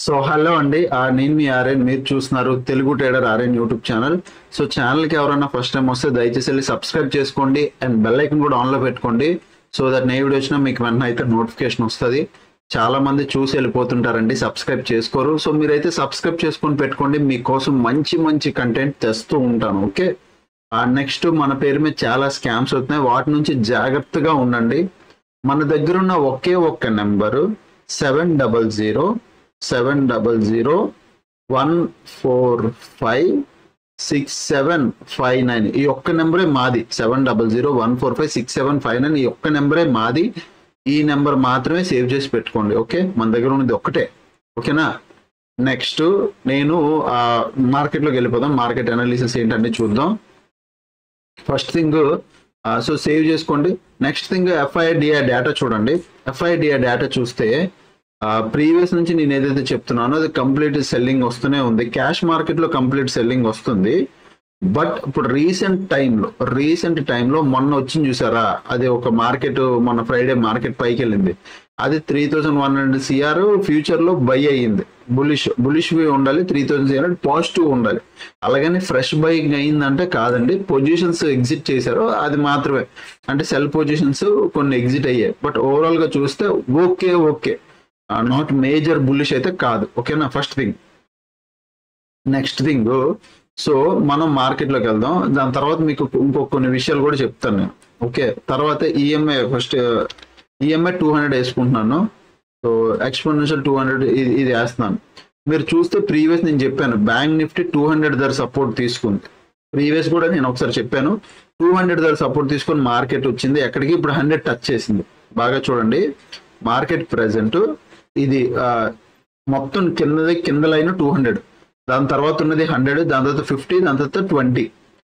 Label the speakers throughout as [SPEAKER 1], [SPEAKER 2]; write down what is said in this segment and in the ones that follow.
[SPEAKER 1] So hello అండి నేను మీ ఆర్యన్ మీరు చూస్తున్నారు Telugu trader Aryan YouTube channel. So ఛానల్కి ఎవరైనా ఫస్ట్ టైం వస్తే దయచేసి వెళ్ళి సబ్స్క్రైబ్ చేసుకోండి అండ్ బెల్ ఐకన్ కూడా ఆన్లో పెట్టుకోండి. సో దట్ ఏ వీడియో వచ్చినా మీకు వెంటనే అయితే నోటిఫికేషన్ వస్తుంది. చాలా మంది చూసి వెళ్ళిపోతుంటారండి, సబ్స్క్రైబ్ చేసుకోరు. సో మీరైతే సబ్స్క్రైబ్ చేసుకొని పెట్టుకోండి, మీకోసం మంచి మంచి కంటెంట్ తెస్తూ ఉంటాను. ఓకే, నెక్స్ట్ మన పేరు మీద చాలా స్కామ్స్ అవుతున్నాయి, వాటి నుంచి జాగ్రత్తగా ఉండండి. మన దగ్గర ఉన్న ఒకే ఒక్క నెంబరు 700-145-6759. ఈ ఒక్క నెంబరే మాది. 700-145-6759 ఈ ఒక్క నెంబరే మాది. ఈ నెంబర్ మాత్రమే సేవ్ చేసి పెట్టుకోండి. ఓకే, మన దగ్గర ఉన్నది ఒక్కటే. ఓకేనా, నెక్స్ట్ నేను మార్కెట్లోకి వెళ్ళిపోదాం. మార్కెట్ అనాలిసిస్ ఏంటంటే చూద్దాం. ఫస్ట్ థింగ్ సో సేవ్ చేసుకోండి. నెక్స్ట్ థింగ్ ఎఫ్ఐడిఐ డేటా చూడండి. ఎఫ్ఐడిఐ డేటా చూస్తే ప్రీవియస్ నుంచి నేను ఏదైతే చెప్తున్నానో అది కంప్లీట్ సెల్లింగ్ వస్తూనే ఉంది. క్యాష్ మార్కెట్లో కంప్లీట్ సెల్లింగ్ వస్తుంది. బట్ ఇప్పుడు రీసెంట్ టైంలో మొన్న వచ్చింది చూసారా, అది ఒక మార్కెట్ మొన్న ఫ్రైడే మార్కెట్ పైకి వెళ్ళింది. అది 3100 CR ఫ్యూచర్ లో బై అయ్యింది. బులిష్ ఉండాలి, 3000 CR పాజిటివ్ ఉండాలి. అలాగని ఫ్రెష్ బైయింగ్ అయిందంటే కాదండి, పొజిషన్స్ ఎగ్జిట్ చేశారు అది మాత్రమే. అంటే సెల్ పొజిషన్స్ కొన్ని ఎగ్జిట్ అయ్యాయి. బట్ ఓవరాల్ గా చూస్తే ఓకే, నాట్ మేజర్ బులిష్ అయితే కాదు. ఓకేనా, first thing. Next thing, so మనం మార్కెట్లోకి వెళ్దాం. దాని తర్వాత మీకు కొన్ని విషయాలు కూడా చెప్తాను నేను. ఓకే, తర్వాత ఈఎంఐ ఫస్ట్ ఈఎంఐ 200 వేసుకుంటున్నాను. సో ఎక్స్పోనెన్షియల్ 200 ఇది వేస్తున్నాను. మీరు చూస్తే ప్రీవియస్ నేను చెప్పాను బ్యాంక్ నిఫ్టీ 200 ధర సపోర్ట్ తీసుకుంది. ప్రీవియస్ కూడా నేను ఒకసారి చెప్పాను 200 ధర సపోర్ట్ తీసుకొని మార్కెట్ వచ్చింది ఎక్కడికి, ఇప్పుడు 100 టచ్ చేసింది. బాగా చూడండి, మార్కెట్ ప్రెసెంట్ ఇది మొత్తం కింద లైన్ 200, దాని తర్వాత ఉన్నది 100, దాని తర్వాత 50, దాని తర్వాత 20.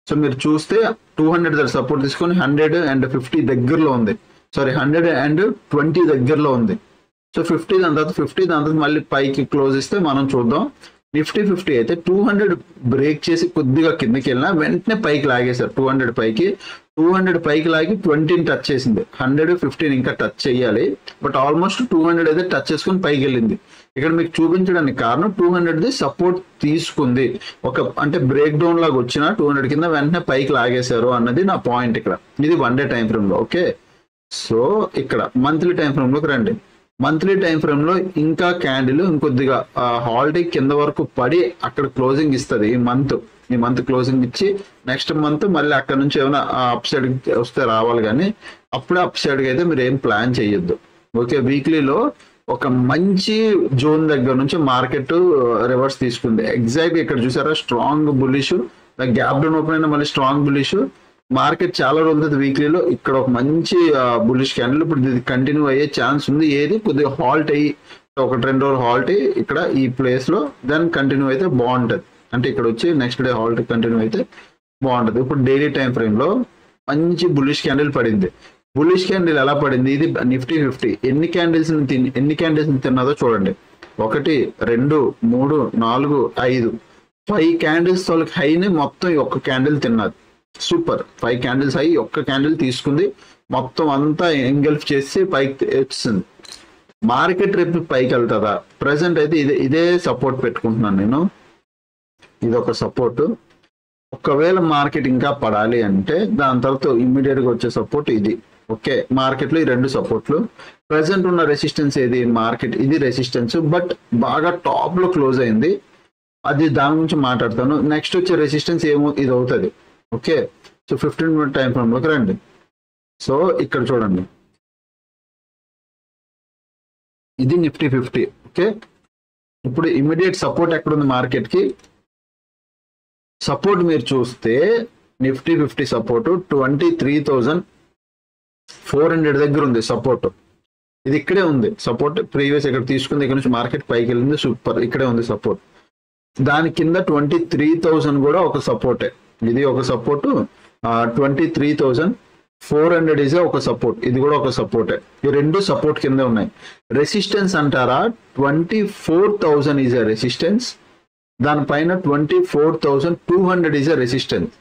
[SPEAKER 1] సో మీరు చూస్తే 200 ధర సపోర్ట్ తీసుకొని 150 దగ్గరలో ఉంది. సారీ 120 దగ్గరలో ఉంది. సో 50, దాని తర్వాత 50, దాని తర్వాత మళ్ళీ పైకి క్లోజ్ ఇస్తే మనం చూద్దాం. నిఫ్టీ 50 అయితే 200 బ్రేక్ చేసి కొద్దిగా కిందకి వెళ్ళినా వెంటనే పైకి లాగేశారు. 200 పైకి లాగి 20 టచ్ చేసింది. 115 ఇంకా టచ్ చేయాలి, బట్ ఆల్మోస్ట్ 200 అయితే టచ్ చేసుకుని పైకి వెళ్ళింది. ఇక్కడ మీకు చూపించడానికి కారణం 200ది సపోర్ట్ తీసుకుంది. అంటే బ్రేక్ డౌన్ లాగా వచ్చిన 200 కింద వెంటనే పైకి లాగేశారు అన్నది నా పాయింట్ ఇక్కడ. ఇది 1 డే టైం ఫ్రేమ్ లో. ఓకే, సో ఇక్కడ మంత్లీ టైం ఫ్రేమ్ లోకి రండి. మంత్లీ టైం ఫ్రేమ్ లో ఇంకా క్యాండిల్ ఇంకొద్దిగా హాలిడే కింద వరకు పడి అక్కడ క్లోజింగ్ ఇస్తుంది. ఈ మంత్ క్లోజింగ్ ఇచ్చి నెక్స్ట్ మంత్ మళ్ళీ అక్కడ నుంచి ఏమైనా అప్ సైడ్ వస్తే రావాలి, కానీ అప్పుడే అప్ సైడ్ కి అయితే మీరు ఏం ప్లాన్ చేయొద్దు. ఓకే, వీక్లీలో ఒక మంచి జోన్ దగ్గర నుంచి మార్కెట్ రివర్స్ తీసుకుంది. ఎగ్జాక్ట్ ఇక్కడ చూసారా, strong bullish, gap down open అయినా మళ్ళీ స్ట్రాంగ్ బులిష్. మార్కెట్ చాలా రోజులు వీక్లీలో ఇక్కడ ఒక మంచి బులిష్ క్యాండిల్. ఇప్పుడు ఇది కంటిన్యూ అయ్యే ఛాన్స్ ఉంది. ఏది కొద్దిగా హాల్ట్ అయ్యి 1-2 రోజులు హాల్ట్ అయ్యి ఇక్కడ ఈ ప్లేస్ లో దెన్ కంటిన్యూ అయితే బాగుంటది. అంటే ఇక్కడ వచ్చి నెక్స్ట్ డే హాల్ట్ కంటిన్యూ అయితే బాగుంటది. ఇప్పుడు డైలీ టైం ఫ్రేమ్ లో మంచి బులిష్ క్యాండిల్ పడింది. బులిష్ క్యాండిల్ ఎలా పడింది, ఇది నిఫ్టీ 50 ఎన్ని క్యాండిల్స్ తిన్నదో చూడండి. 1, 2, 3, 4, 5 క్యాండిల్స్ తోలకి హైని మొత్తం ఒక్క క్యాండిల్ తిన్నది. సూపర్, 5 క్యాండిల్స్ హై ఒక్క క్యాండిల్ తీసుకుంది, మొత్తం అంతా ఎంగల్ఫ్ చేసి పైకి వచ్చింది. మార్కెట్ రేపు పైకి వెళ్తుందా? ప్రెసెంట్ అయితే ఇదే సపోర్ట్ పెట్టుకుంటున్నాను నేను. ఇది ఒక సపోర్ట్. ఒకవేళ మార్కెట్ ఇంకా పడాలి అంటే దాని తర్వాత ఇమ్మీడియట్ గా వచ్చే సపోర్ట్ ఇది. ఓకే, మార్కెట్ లో ఈ 2 సపోర్ట్లు. ప్రెసెంట్ ఉన్న రెసిస్టెన్స్ ఏది, మార్కెట్ ఇది రెసిస్టెన్స్, బట్ బాగా టాప్ లో క్లోజ్ అయింది. అది దాని గురించి మాట్లాడతాను. నెక్స్ట్ వచ్చే రెసిస్టెన్స్ ఏమో ఇది అవుతుంది. Okay, so 15 minute time frame లోకి రండి. సో ఇక్కడ చూడండి, ఇది నిఫ్టీ 50. ఓకే, ఇప్పుడు ఇమ్మీడియట్ సపోర్ట్ ఎక్కడుంది మార్కెట్ కి? సపోర్ట్ మీరు చూస్తే నిఫ్టీ 50 సపోర్ట్ 23,400 దగ్గర ఉంది సపోర్ట్. ఇది ఇక్కడే ఉంది సపోర్ట్. ప్రీవియస్ ఇక్కడ తీసుకుంది, ఇక్కడ నుంచి మార్కెట్ పైకి వెళ్ళింది. సూపర్, ఇక్కడే ఉంది సపోర్ట్. దాని కింద 23,000 కూడా ఒక సపోర్టే. ఇది ఒక సపోర్ట్. 23,400 ఇస్ ఒక సపోర్ట్. ఇది కూడా ఒక సపోర్టే. ఈ 2 సపోర్ట్ కింద ఉన్నాయి. రెసిస్టెన్స్ అంటారా, 24,000 ఈజ్ అ రెసిస్టెన్స్. దానిపైన 24,200 ఈజ్ అ రెసిస్టెన్స్.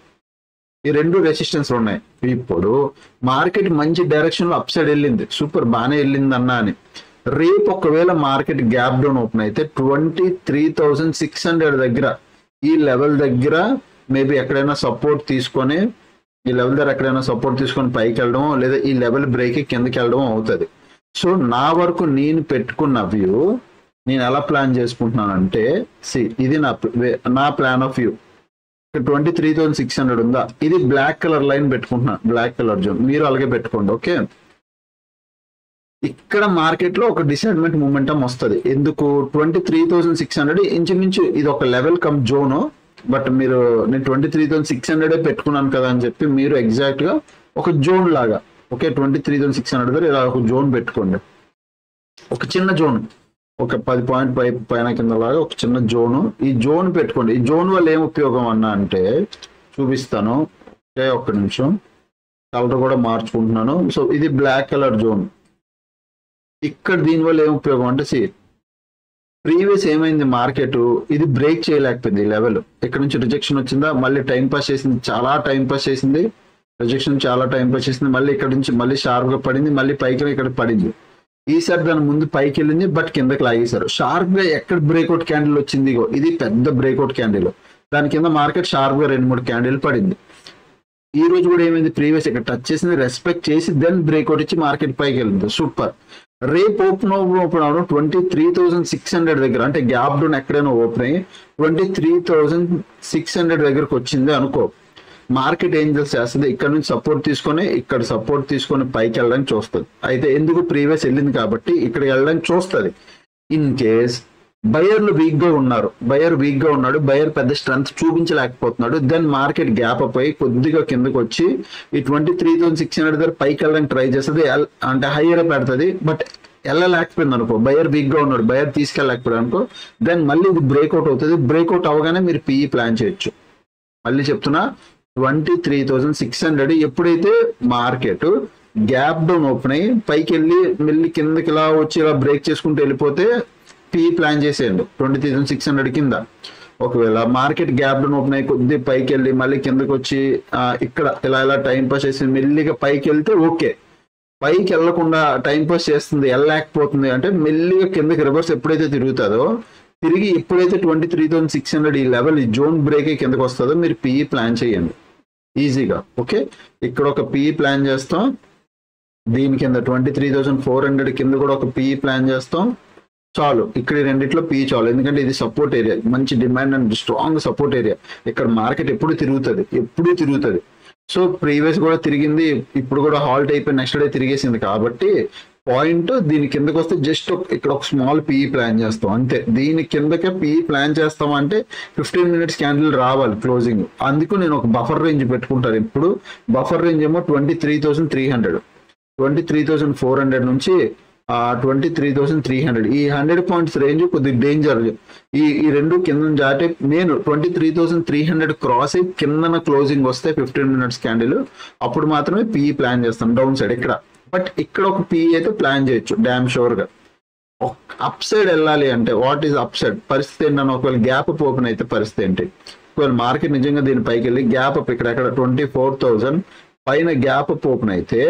[SPEAKER 1] ఈ 2 రెసిస్టెన్స్ ఉన్నాయి. ఇప్పుడు మార్కెట్ మంచి డైరెక్షన్ లో అప్ సైడ్ వెళ్ళింది, సూపర్ బాగానే వెళ్ళింది అన్నా అని. రేపు ఒకవేళ మార్కెట్ గ్యాప్ డౌన్ ఓపెన్ అయితే 23,600 దగ్గర ఈ లెవెల్ దగ్గర మేబీ ఎక్కడైనా సపోర్ట్ తీసుకొని ఈ లెవెల్ దగ్గర ఎక్కడైనా సపోర్ట్ తీసుకొని పైకి వెళ్ళడం లేదా ఈ లెవెల్ బ్రేక్ కిందకి వెళ్ళడం అవుతుంది. సో నా వరకు నేను పెట్టుకున్న వ్యూ నేను ఎలా ప్లాన్ చేసుకుంటున్నానంటే ఇది నా ప్లాన్ ఆఫ్ వ్యూ. 23,600 ఉందా, ఇది బ్లాక్ కలర్ లైన్ పెట్టుకుంటున్నాను, బ్లాక్ కలర్ జోన్, మీరు అలాగే పెట్టుకోండి. ఓకే, ఇక్కడ మార్కెట్ లో ఒక డిసెంట్మెంట్ మూమెంటం వస్తుంది. ఎందుకు 23,600 ఇంచుమించు ఇది ఒక లెవెల్ కమ్ జోన్. బట్ మీరు నేను 23,600 పెట్టుకున్నాను కదా అని చెప్పి మీరు ఎగ్జాక్ట్ గా ఒక జోన్ లాగా ఓకే 23,600 దగ్గర ఇలా ఒక జోన్ పెట్టుకోండి. ఒక చిన్న జోన్, ఒక 10 పాయింట్ పైన కింద లాగా ఒక చిన్న జోను, ఈ జోన్ పెట్టుకోండి. ఈ జోన్ వల్ల ఏం ఉపయోగం అన్నా అంటే చూపిస్తాను. ఓకే, ఒక్క నిమిషం, కలర్ కూడా మార్చుకుంటున్నాను. సో ఇది బ్లాక్ కలర్ జోన్. ఇక్కడ దీనివల్ల ఏం ఉపయోగం అంటే ప్రీవియస్ ఏమైంది, మార్కెట్ ఇది బ్రేక్ చేయలేకపోయింది. ఈ లెవెల్ ఇక్కడ నుంచి రిజెక్షన్ వచ్చిందా, మళ్ళీ టైం పాస్ చేసింది, చాలా టైం పాస్ చేసింది, రిజెక్షన్ చాలా టైం పాస్ చేసింది, మళ్ళీ ఇక్కడ నుంచి మళ్ళీ షార్ప్ గా పడింది, మళ్ళీ పైకి ఇక్కడ పడింది. ఈసారి దాని ముందు పైకి వెళ్ళింది బట్ కిందకి లాగేశారు. షార్ప్ గా ఎక్కడ బ్రేక్అవుట్ క్యాండిల్ వచ్చింది, ఇది పెద్ద బ్రేక్అవుట్ క్యాండిల్, దాని కింద మార్కెట్ షార్ప్ గా 2-3 క్యాండిల్ పడింది. ఈ రోజు కూడా ఏమైంది, ప్రీవియస్ ఇక్కడ టచ్ చేసింది, రెస్పెక్ట్ చేసి దెన్ బ్రేక్అవుట్ ఇచ్చి మార్కెట్ పైకి వెళ్ళింది. సూపర్. రేపు ఓపెన్ అవడం 23,600 దగ్గర, అంటే గ్యాప్ డౌన్ ఎక్కడైనా ఓపెన్ అయ్యి 23,600 దగ్గరకు వచ్చింది అనుకో, మార్కెట్ ఏం చేస్తుంది, ఇక్కడ నుంచి సపోర్ట్ తీసుకొని ఇక్కడ సపోర్ట్ తీసుకొని పైకి వెళ్ళడానికి చూస్తుంది. అయితే ఎందుకు, ప్రీవియస్ వెళ్ళింది కాబట్టి ఇక్కడ వెళ్ళడానికి చూస్తుంది. ఇన్ కేస్ బయర్లు వీక్ గా ఉన్నారు, బయర్ వీక్ గా ఉన్నాడు, బయర్ పెద్ద స్ట్రెంత్ చూపించలేకపోతున్నాడు, దెన్ మార్కెట్ గ్యాప్ అప్ అయ్యి కొద్దిగా కిందకి వచ్చి ఈ 23,600 దగ్గర పైకి వెళ్ళడానికి ట్రై చేస్తుంది, అంటే హైయర్ పెడుతుంది. బట్ వెళ్ళలేకపోయింది అనుకో, బయర్ వీక్ గా ఉన్నాడు, బయర్ తీసుకెళ్ళలేకపోయాడు అనుకో, దెన్ మళ్ళీ ఇది బ్రేక్అవుట్ అవుతుంది. బ్రేక్అవుట్ అవగానే మీరు పిఈ ప్లాన్ చేయొచ్చు. మళ్ళీ చెప్తున్నా, 23,600 ఎప్పుడైతే మార్కెట్ గ్యాప్ డౌన్ ఓపెన్ అయ్యి పైకి వెళ్ళి మళ్ళీ కిందకి ఇలా వచ్చి ఇలా బ్రేక్ చేసుకుంటూ వెళ్ళిపోతే పిఈ ప్లాన్ చేసేయండి 23,600 కింద. ఒకవేళ మార్కెట్ గ్యాప్ డౌన్ ఓపెన్ అయ్యి కొద్ది పైకి వెళ్ళి మళ్ళీ కిందకి వచ్చి ఇక్కడ ఇలా టైం పాస్ చేసి మెల్లిగా పైకి వెళ్తే ఓకే. పైకి వెళ్లకుండా టైం పాస్ చేస్తుంది, వెళ్ళలేకపోతుంది అంటే మెల్లిగా కిందకి రివర్స్ ఎప్పుడైతే తిరుగుతుందో, తిరిగి ఎప్పుడైతే 23,600 ఈ లెవెల్ ఈ జోన్ బ్రేక్ కిందకి వస్తుందో మీరు పిఈ ప్లాన్ చేయండి ఈజీగా. ఓకే, ఇక్కడ ఒక పిఈ ప్లాన్ చేస్తాం, దీని కింద 23,400 కింద కూడా ఒక పిఈ ప్లాన్ చేస్తాం. చాలు, ఇక్కడ రెండిట్లో పీ చాలు. ఎందుకంటే ఇది సపోర్ట్ ఏరియా, మంచి demand and strong support area. ఇక్కడ మార్కెట్ ఎప్పుడు తిరుగుతుంది. సో ప్రీవియస్ కూడా తిరిగింది, ఇప్పుడు కూడా హాల్ట్ అయిపోయి నెక్స్ట్ డే తిరిగేసింది. కాబట్టి పాయింట్ దీని కిందకి వస్తే జస్ట్ ఇక్కడ ఒక స్మాల్ పిఈ ప్లాన్ చేస్తాం అంతే. దీని కిందకే పిఈ ప్లాన్ చేస్తాం అంటే 15 మినిట్స్ క్యాండిల్ రావాలి క్లోజింగ్. అందుకు నేను ఒక బఫర్ రేంజ్ పెట్టుకుంటాను. ఇప్పుడు బఫర్ రేంజ్ ఏమో 23,300, 23,400 నుంచి 23,300. ఈ 100 పాయింట్స్ రేంజ్ కొద్దిగా డేంజర్. ఈ రెండు కింద దాటి నేను 23,300 క్రాస్ అయ్యి కిందన క్లోజింగ్ వస్తే 15 మినిట్స్ క్యాండిల్, అప్పుడు మాత్రమే పిఈ ప్లాన్ చేస్తాం డౌన్ సైడ్ ఇక్కడ. బట్ ఇక్కడ ఒక పిఈ అయితే ప్లాన్ చేయొచ్చు డామ్ షూర్ గా. అప్ సైడ్ వెళ్ళాలి అంటే వాట్ ఈస్ అప్ సైడ్ పరిస్థితి ఏంటన్నా, ఒకవేళ గ్యాప్ అప్ ఓపెన్ అయితే పరిస్థితి ఏంటి, ఒకవేళ మార్కెట్ నిజంగా దీని పైకి వెళ్ళి గ్యాప్ అప్ ఇక్కడ 24,000 పైన గ్యాప్ అప్ ఓపెన్ అయితే,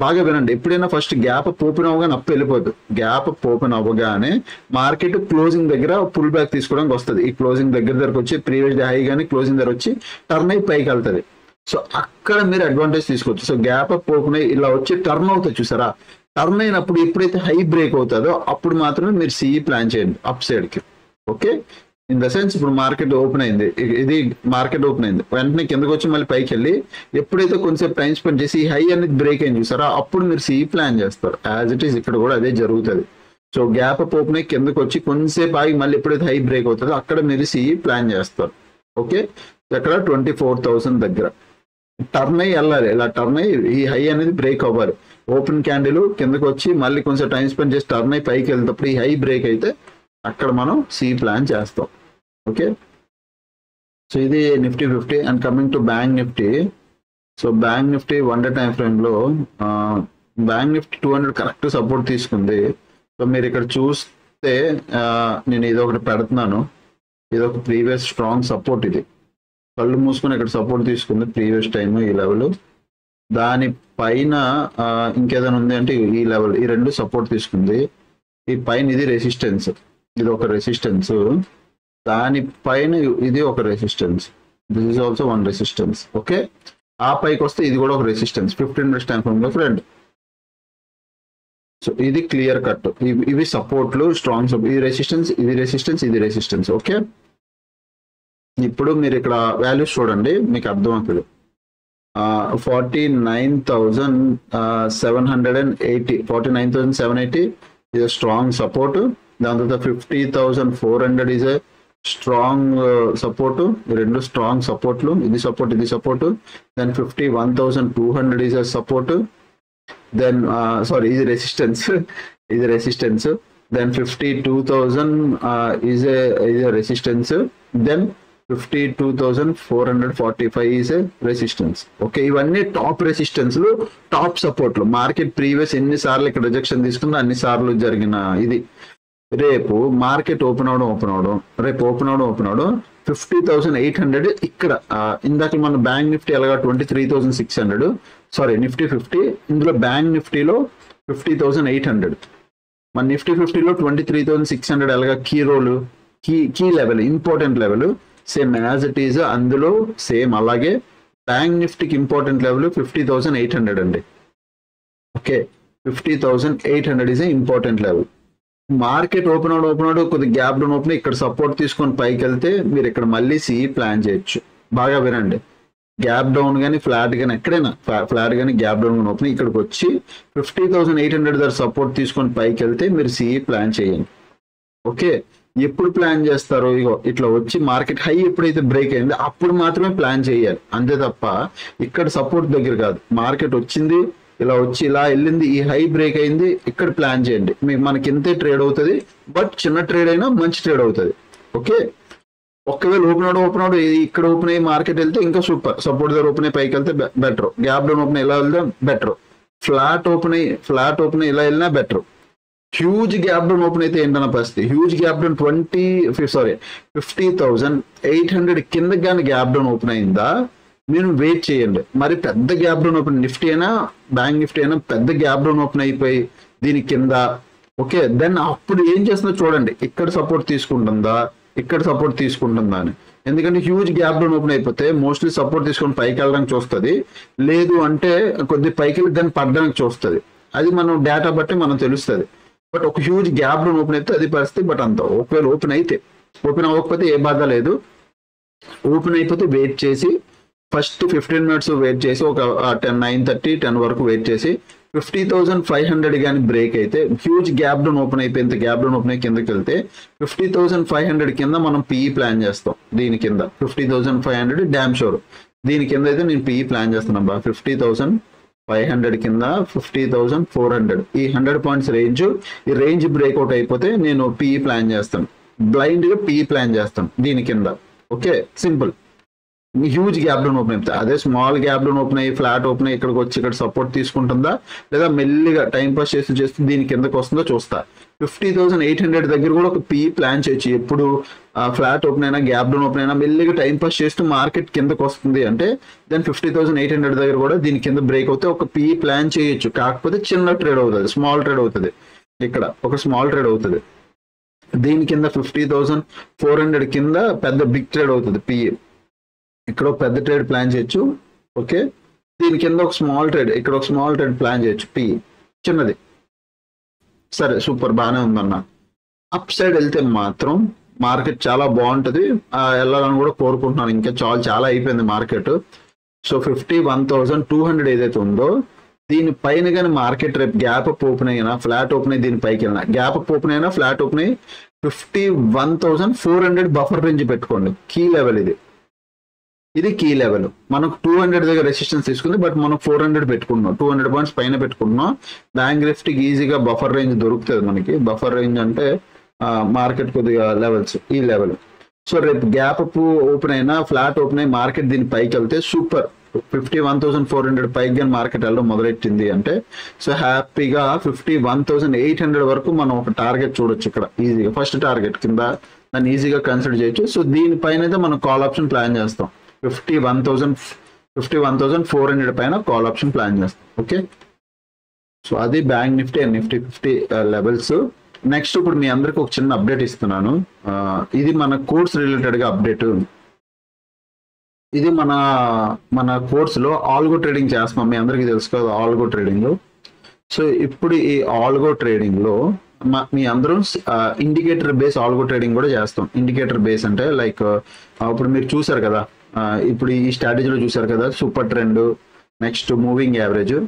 [SPEAKER 1] బాగా వినండి, ఎప్పుడైనా ఫస్ట్ గ్యాప్ అప్ ఓపెన్ అవ్వగానే అప్ వెళ్ళిపోద్దు. గ్యాప్ అప్ ఓపెన్ అవ్వగానే మార్కెట్ క్లోజింగ్ దగ్గర పుల్ బ్యాక్ తీసుకోవడానికి వస్తుంది. ఈ క్లోజింగ్ దగ్గరకు వచ్చి ప్రీవియస్ డే హై కానీ క్లోజింగ్ దగ్గర వచ్చి టర్న్ అయి పైకి వెళ్తుంది. సో అక్కడ మీరు అడ్వాంటేజ్ తీసుకోవచ్చు. సో గ్యాప్ అప్ ఓపెన్ అయ్యి ఇలా వచ్చి టర్న్ అవుతుంది చూసారా, టర్న్ అయినప్పుడు ఎప్పుడైతే హై బ్రేక్ అవుతుందో అప్పుడు మాత్రమే మీరు సిఈ ప్లాన్ చేయండి అప్ సైడ్ కి. ఓకే, ఇన్ ద సెన్స్ ఇప్పుడు మార్కెట్ ఓపెన్ అయింది, ఇది మార్కెట్ ఓపెన్ అయింది, వెంటనే కిందకు వచ్చి మళ్ళీ పైకి వెళ్ళి ఎప్పుడైతే కొంచెంసేపు టైం స్పెండ్ చేసి హై అనేది బ్రేక్ అయింది చూసారా, అప్పుడు మీరు సిఈ ప్లాన్ చేస్తారు. యాజ్ ఇట్ ఈస్ ఇక్కడ కూడా అదే జరుగుతుంది. సో గ్యాప్ అప్ ఓపెన్ అయ్యి కిందకు వచ్చి కొంచెంసేపు ఆగి మళ్ళీ ఎప్పుడైతే హై బ్రేక్ అవుతుందో అక్కడ మీరు సిఈ ప్లాన్ చేస్తారు. ఓకే, ఇక్కడ 24,000 దగ్గర టర్న్ అయ్యి వెళ్ళాలి. ఇలా టర్న్ అయ్యి ఈ హై అనేది బ్రేక్ అవ్వాలి. ఓపెన్ క్యాండిల్ కిందకు వచ్చి మళ్ళీ కొంచెం టైం స్పెండ్ చేసి టర్న్ అయ్యి పైకి వెళ్తేప్పుడు ఈ హై బ్రేక్ అయితే అక్కడ మనం సిఈ ప్లాన్ చేస్తాం. ఓకే, సో ఇది Nifty 50. And coming to bank Nifty. So bank Nifty 1 day time frame లో బ్యాంక్ నిఫ్టీ 200 కరెక్ట్ సపోర్ట్ తీసుకుంది. సో మీరు ఇక్కడ చూస్తే నేను ఇది ఒకటి పెడుతున్నాను, ఇది ఒక ప్రీవియస్ స్ట్రాంగ్ సపోర్ట్. ఇది కళ్ళు మూసుకొని ఇక్కడ సపోర్ట్ తీసుకుంది ప్రీవియస్ టైం ఈ లెవెల్. దాని పైన ఇంకేదైనా ఉంది అంటే ఈ లెవెల్, ఈ రెండు సపోర్ట్ తీసుకుంది. ఈ పైన ఇది రెసిస్టెన్స్, ఇది ఒక రెసిస్టెన్స్, దాని పైన ఇది ఒక resistance, this is also one resistance. Okay, ఆ పైకి వస్తే ఇది కూడా ఒక రెసిస్టెన్స్ 15 మినిట్స్ టైం ఫ్రేమ్ లో ఫ్రెండ్. సో ఇది క్లియర్ కట్, ఇవి సపోర్ట్లు స్ట్రాంగ్ సపోర్ట్, ఇది రెసిస్టెన్స్, ఇది రెసిస్టెన్స్, ఇది రెసిస్టెన్స్. ఓకే, ఇప్పుడు మీరు ఇక్కడ వాల్యూస్ చూడండి మీకు అర్థమవుతుంది. 49,780 49,780 is a strong support. దాని తర్వాత 50,400 is a strong support. రెండు స్ట్రాంగ్ సపోర్ట్లు, ఇది సపోర్ట్, ఇది support. Then 51,200 is a support. Then sorry ఇది రెసిస్టెన్స్, ఇది resistance. Then 52,000 is a resistance. Then 52,445 is a resistance. Okay, ఇవన్నీ టాప్ రెసిస్టెన్స్లు, టాప్ సపోర్ట్లు. మార్కెట్ ప్రీవియస్ ఎన్నిసార్లు ఇక్కడ రిజెక్షన్ తీసుకుందో అన్ని సార్లు జరిగిన ఇది. రేపు మార్కెట్ ఓపెన్ అవడం రేపు ఓపెన్ అవడం 50,800 ఇక్కడ. ఇందాక మన బ్యాంక్ నిఫ్టీ ఎలాగా 23,600, సారీ నిఫ్టీ 50, ఇందులో బ్యాంక్ నిఫ్టీలో 50,800. మన నిఫ్టీ 50లో 23,600 ఎలాగా key role, key level, important level, same as it is. అందులో సేమ్ అలాగే బ్యాంక్ నిఫ్టీకి ఇంపార్టెంట్ లెవెల్ 50,800 అండి. Okay, 50,800 is important level. Market open అవడం కొద్ది గ్యాప్ డౌన్ ఓపెన్, ఇక్కడ సపోర్ట్ తీసుకొని పైకి వెళ్తే మీరు ఇక్కడ మళ్ళీ సిఈ ప్లాన్ చేయొచ్చు. బాగా వినండి, గ్యాప్ డౌన్ కానీ ఫ్లాట్ కానీ ఎక్కడైనా ఫ్లాట్ కానీ గ్యాప్ డౌన్ కానీ ఓపెన్, ఇక్కడికి వచ్చి 50,800 దగ్గర సపోర్ట్ తీసుకొని పైకి వెళ్తే మీరు సిఈ ప్లాన్ చేయండి. ఓకే, ఎప్పుడు ప్లాన్ చేస్తారు? ఇగో ఇట్లా వచ్చి మార్కెట్ హై ఎప్పుడైతే బ్రేక్ అయిందో అప్పుడు మాత్రమే ప్లాన్ చేయాలి, అంతే తప్ప ఇక్కడ సపోర్ట్ దగ్గర కాదు. మార్కెట్ వచ్చింది, ఇలా వచ్చి ఇలా వెళ్ళింది, ఈ హై బ్రేక్ అయింది, ఇక్కడ ప్లాన్ చేయండి. మీకు మనకి ఇంతే ట్రేడ్ అవుతుంది, బట్ చిన్న ట్రేడ్ అయినా మంచి ట్రేడ్ అవుతుంది. ఓకే, ఒకవేళ ఓపెన్ అవడం ఇక్కడ ఓపెన్ అయ్యి మార్కెట్ వెళ్తే ఇంకా సూపర్, సపోర్ట్ దగ్గర ఓపెన్ అయ్యి పైకి వెళ్తే బెటర్, గ్యాప్ డౌన్ ఓపెన్ ఇలా వెళ్తే బెటర్, ఫ్లాట్ ఓపెన్ అయ్యి ఇలా వెళ్ళినా better. Huge gap down open అయితే ఏంటన్న పరిస్థితి? హ్యూజ్ గ్యాప్ డౌన్ 50,800 కిందకి కానీ గ్యాప్ డౌన్ ఓపెన్ అయిందా మీరు వెయిట్ చేయండి. మరి పెద్ద గ్యాప్ డౌన్ ఓపెన్, నిఫ్టీ అయినా బ్యాంక్ నిఫ్టీ అయినా పెద్ద గ్యాప్ డౌన్ ఓపెన్ అయిపోయి దీని కింద, ఓకే, దెన్ అప్పుడు ఏం చేస్తుందో చూడండి, ఇక్కడ సపోర్ట్ తీసుకుంటుందా, ఇక్కడ సపోర్ట్ తీసుకుంటుందా అని. ఎందుకంటే హ్యూజ్ గ్యాప్ డౌన్ ఓపెన్ అయిపోతే మోస్ట్లీ సపోర్ట్ తీసుకొని పైకి వెళ్ళడానికి చూస్తుంది, లేదు అంటే కొద్ది పైకి వెళ్ళి దాన్ని పడడానికి చూస్తుంది. అది మనం డేటా బట్టి మనం తెలుస్తుంది. బట్ ఒక హ్యూజ్ గ్యాప్ డౌన్ ఓపెన్ అయితే అది పరిస్థితి. బట్ అంత ఒకవేళ ఓపెన్ అయితే, ఓపెన్ అవ్వకపోతే ఏ బాధ లేదు. ఓపెన్ అయిపోతే వెయిట్ చేసి ఫస్ట్ 15 మినిట్స్ వెయిట్ చేసి ఒక 9:30, 10 వరకు వెయిట్ చేసి 50,500 కానీ బ్రేక్ అయితే, హ్యూజ్ గ్యాప్ డౌన్ ఓపెన్ అయిపోయింది, గ్యాప్ డౌన్ ఓపెన్ అయ్యి కిందకి వెళ్తే 50,500 కింద మనం పిఈ ప్లాన్ చేస్తాం. దీని కింద 50,500 డ్యామ్ షోర్. దీని కింద అయితే నేను పిఈ ప్లాన్ చేస్తున్నాను బా. 50,500 కింద 50,400, ఈ 100 పాయింట్స్ రేంజ్, ఈ రేంజ్ బ్రేక్అవుట్ అయిపోతే నేను పిఈ ప్లాన్ చేస్తాను, బ్లైండ్ గా పిఈ ప్లాన్ చేస్తాను దీని కింద. Okay, simple. Huge gap down open అవుతుంది, అదే స్మాల్ గ్యాప్ డౌన్ ఓపెన్ అయ్యి ఫ్లాట్ ఓపెన్ అయ్యి ఇక్కడికి వచ్చి ఇక్కడ సపోర్ట్ తీసుకుంటుందా, లేదా మెల్లిగా టైం పాస్ చేస్తూ దీని కిందకి వస్తుందో చూస్తా. 50,800 దగ్గర కూడా ఒక పిఈ ప్లాన్ చేయొచ్చు. ఎప్పుడు ఫ్లాట్ ఓపెన్ అయినా గ్యాప్ డౌన్ ఓపెన్ అయినా మెల్లిగా టైం పాస్ చేస్తూ మార్కెట్ కిందకి వస్తుంది అంటే దెన్ 50,800 దగ్గర కూడా దీని కింద బ్రేక్ అవుతే ఒక పిఈ ప్లాన్ చేయొచ్చు. కాకపోతే చిన్న ట్రేడ్ అవుతుంది, స్మాల్ ట్రేడ్ అవుతుంది, ఇక్కడ ఒక స్మాల్ ట్రేడ్ అవుతుంది. దీని కింద 50,400 కింద పెద్ద బిగ్ ట్రేడ్ అవుతుంది పిఈ, ఇక్కడ ఒక పెద్ద ట్రేడ్ ప్లాన్ చేయొచ్చు. ఓకే, దీని కింద ఒక స్మాల్ ట్రేడ్, ఇక్కడ ఒక స్మాల్ ట్రేడ్ ప్లాన్ చేయొచ్చు, పిఈ చిన్నది. సరే, సూపర్, బాగానే ఉందన్న. అప్ సైడ్ వెళ్తే మాత్రం మార్కెట్ చాలా బాగుంటుంది, వెళ్ళాలని కూడా కోరుకుంటున్నాను. ఇంకా చాలా అయిపోయింది మార్కెట్. సో 51,200 ఏదైతే ఉందో దీని పైన కానీ మార్కెట్ రేపు గ్యాప్ అప్ ఓపెన్ అయినా ఫ్లాట్ ఓపెన్ అయ్యి దీని పైకి వెళ్ళినా, గ్యాప్ అప్ ఓపెన్ అయినా ఫ్లాట్ ఓపెన్ అయ్యి 51,400 బఫర్ రేంజ్ పెట్టుకోండి. కీ లెవెల్ ఇది కీ లెవెల్. మనకు 200 దగ్గర రెసిస్టెన్స్ తీసుకుంది, బట్ మనం 400 పెట్టుకుంటున్నాం, 200 పాయింట్స్ పైన పెట్టుకుంటున్నాం. బ్యాంక్ నిఫ్టీకి ఈజీగా బఫర్ రేంజ్ దొరుకుతుంది మనకి. బఫర్ రేంజ్ అంటే మార్కెట్ కొద్దిగా లెవెల్స్, ఈ లెవెల్. సో రేపు గ్యాప్ అప్ ఓపెన్ అయినా ఫ్లాట్ ఓపెన్ అయ్యి మార్కెట్ దీని పైకి వెళ్తే సూపర్. 51,400 పైకి కానీ మార్కెట్ వెళ్ళడం మొదలెట్టింది అంటే సో హ్యాపీగా 51,800 వరకు మనం ఒక టార్గెట్ చూడొచ్చు ఇక్కడ ఈజీగా. ఫస్ట్ టార్గెట్ కింద దాన్ని ఈజీగా కన్సిడర్ చేయొచ్చు. సో దీనిపైన అయితే మనం కాల్ ఆప్షన్ ప్లాన్ చేస్తాం. 51,400 పైన కాల్ ఆప్షన్ ప్లాన్ చేస్తాం. ఓకే, సో అది bank Nifty and Nifty 50 levels. Next ఇప్పుడు మీ అందరికి ఒక చిన్న అప్డేట్ ఇస్తున్నాను. ఇది మన కోర్స్ రిలేటెడ్ గా అప్డేట్. ఇది మన మన కోర్సులో ఆల్గో ట్రేడింగ్ చేస్తున్నాం. మీ అందరికీ తెలుసు కదా ఆల్గో ట్రేడింగ్. సో ఇప్పుడు ఈ ఆల్గో ట్రేడింగ్ లో మీ అందరూ ఇండికేటర్ బేస్ ఆల్గో ట్రేడింగ్ కూడా చేస్తాం. ఇండికేటర్ బేస్ అంటే లైక్ ఇప్పుడు మీరు చూసారు కదా, ఇప్పుడు ఈ స్ట్రాటజీలో చూసారు కదా super trend, next moving average.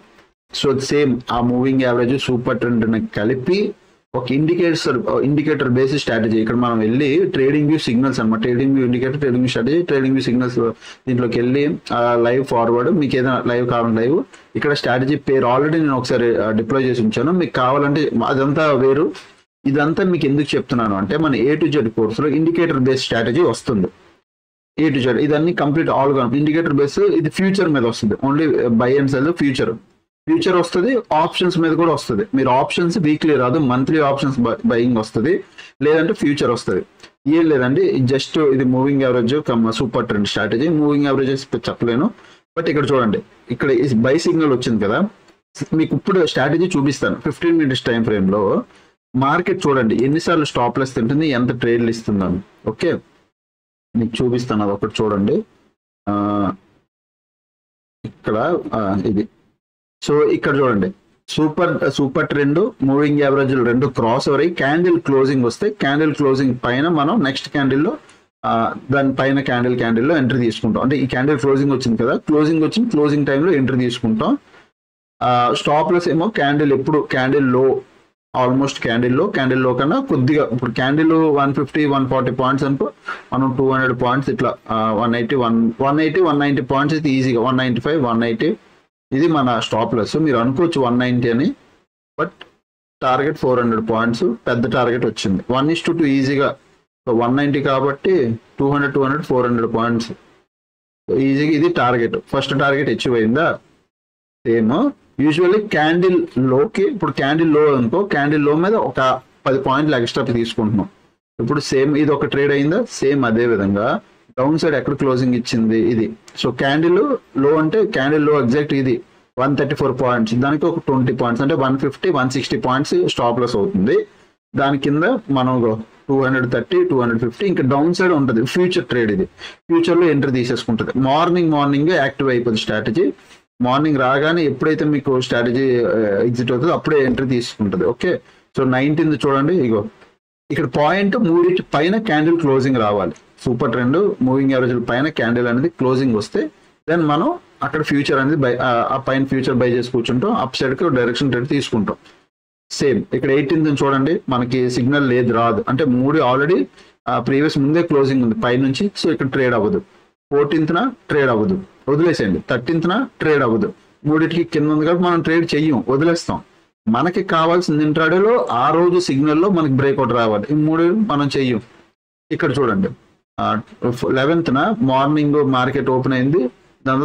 [SPEAKER 1] So same ఆ మూవింగ్ యావరేజ్ సూపర్ ట్రెండ్ కలిపి ఒక ఇండికేటర్ బేస్డ్ స్ట్రాటజీ. ఇక్కడ మనం వెళ్ళి ట్రేడింగ్ వ్యూ సిగ్నల్స్ అనమాట, trading view indicator, trading view strategy, trading view signals, దీంట్లోకి వెళ్ళి లైవ్ ఫార్వర్డ్, మీకు ఏదైనా లైవ్ కావాలంటే లైవ్. ఇక్కడ స్ట్రాటజీ పేరు ఆల్రెడీ నేను ఒకసారి డిప్లాయ్ చేసి ఉంచాను, మీకు కావాలంటే అదంతా వేరు. ఇదంతా మీకు ఎందుకు చెప్తున్నాను అంటే మన A to Z కోర్సులో ఇండికేటర్ బేస్డ్ స్ట్రాటజీ వస్తుంది. A to Z ఇదన్నీ కంప్లీట్ ఆల్గా ఇండికేటర్ బేస్. ఇది ఫ్యూచర్ మీద వస్తుంది, only by and cell future వస్తుంది, ఆప్షన్స్ మీద కూడా వస్తుంది. మీరు ఆప్షన్స్ వీక్లీ రాదు, మంత్లీ ఆప్షన్స్ బయింగ్ వస్తుంది, లేదంటే ఫ్యూచర్ వస్తుంది. ఏం లేదండి, జస్ట్ ఇది moving average super trend strategy. Moving averages చెప్పలేను, బట్ ఇక్కడ చూడండి, ఇక్కడ బై సిగ్నల్ వచ్చింది కదా, మీకు ఇప్పుడు స్ట్రాటజీ చూపిస్తాను. 15 minutes టైం ఫ్రేమ్ లో మార్కెట్ చూడండి ఎన్నిసార్లు స్టాప్ లెస్ తింటుంది, ఎంత ట్రేడ్లు ఇస్తుందని. ఓకే, మీకు చూపిస్తాను, అది ఒకటి చూడండి. ఇక్కడ ఇది. సో ఇక్కడ చూడండి, సూపర్ ట్రెండ్, మూవింగ్ యావరేజ్ రెండు క్రాస్ ఓవర్ అయ్యి క్యాండిల్ క్లోజింగ్ వస్తే, క్యాండిల్ క్లోజింగ్ పైన మనం నెక్స్ట్ క్యాండిల్లో దాని పైన క్యాండిల్లో ఎంట్రీ తీసుకుంటాం. అంటే ఈ క్యాండిల్ క్లోజింగ్ వచ్చింది కదా, క్లోజింగ్ టైంలో ఎంట్రీ తీసుకుంటాం. స్టాప్ లెస్ ఏమో క్యాండిల్ ఎప్పుడు క్యాండిల్ లో, ఆల్మోస్ట్ క్యాండిల్ లో కన్నా కొద్దిగా, ఇప్పుడు క్యాండిల్ 150 140 పాయింట్స్ అనుకో, మనం 200 పాయింట్స్ ఇట్లా 180 190 పాయింట్స్ అయితే ఈజీగా, 195 180 ఇది మన స్టాప్ లెస్. మీరు అనుకోవచ్చు 190 అని, బట్ టార్గెట్ 400 పాయింట్స్, పెద్ద టార్గెట్ వచ్చింది. 1:2 ఈజీగా. సో 190 కాబట్టి 200 400 పాయింట్స్ ఈజీగా. ఇది టార్గెట్, ఫస్ట్ టార్గెట్ అచీవ్ అయిందా. సేమ్ యూజువల్లీ క్యాండిల్ లోకి, ఇప్పుడు క్యాండిల్ లో అనుకో, క్యాండిల్ లో మీద ఒక 10 పాయింట్లు ఎక్స్ట్రా తీసుకుంటున్నాం. ఇప్పుడు సేమ్ ఇది ఒక ట్రేడ్ అయిందా, సేమ్ అదే విధంగా డౌన్ సైడ్ ఎక్కడ క్లోజింగ్ ఇచ్చింది ఇది. సో క్యాండిల్ లో అంటే క్యాండిల్ లో ఎగ్జాక్ట్ ఇది 134 పాయింట్స్, దానికి ఒక 20 పాయింట్స్ అంటే 150 160 పాయింట్స్ స్టాప్ లాస్ అవుతుంది. దాని కింద మనం 230 250 ఇంకా డౌన్ సైడ్ ఉంటుంది. ఫ్యూచర్ ట్రేడ్ ఇది, ఫ్యూచర్ లో ఎంట్రీ తీసేసుకుంటుంది. మార్నింగ్ యాక్టివ్ అయిపోతుంది స్ట్రాటజీ. మార్నింగ్ రాగానే ఎప్పుడైతే మీకు స్ట్రాటజీ ఎగ్జిట్ అవుతుందో అప్పుడే ఎంట్రీ తీసుకుంటుంది. ఓకే, సో 19th చూడండి, ఇగో ఇక్కడ పాయింట్ మూడింటి పైన క్యాండిల్ క్లోజింగ్ రావాలి. సూపర్ ట్రెండ్ మూవింగ్ యావరేజ్ పైన క్యాండిల్ అనేది క్లోజింగ్ వస్తే దెన్ మనం అక్కడ ఫ్యూచర్ అనేది బై, ఆ పైన ఫ్యూచర్ బై చేసి కూర్చుంటాం, అప్ సైడ్ కి డైరెక్షన్ ట్రేడ్ తీసుకుంటాం. సేమ్ ఇక్కడ 18th చూడండి, మనకి సిగ్నల్ లేదు, రాదు, అంటే మూడు ఆల్రెడీ ప్రీవియస్ ముందే క్లోజింగ్ ఉంది పైనుంచి. సో ఇక్కడ ట్రేడ్ అవ్వదు. 14th ట్రేడ్ అవ్వదు, వదిలేసేయండి. 13th ట్రేడ్ అవ్వదు. మూడింటికి కింద ఉంది కాబట్టి మనం ట్రేడ్ చెయ్యం, వదిలేస్తాం. మనకి కావాల్సింది ఇంట్రాడేలో ఆ రోజు సిగ్నల్లో మనకి బ్రేక్అవుట్ రావాలి. ఈ మూడు మనం చెయ్యం. ఇక్కడ చూడండి, 11th మార్నింగ్ మార్కెట్ ఓపెన్ అయింది, దాని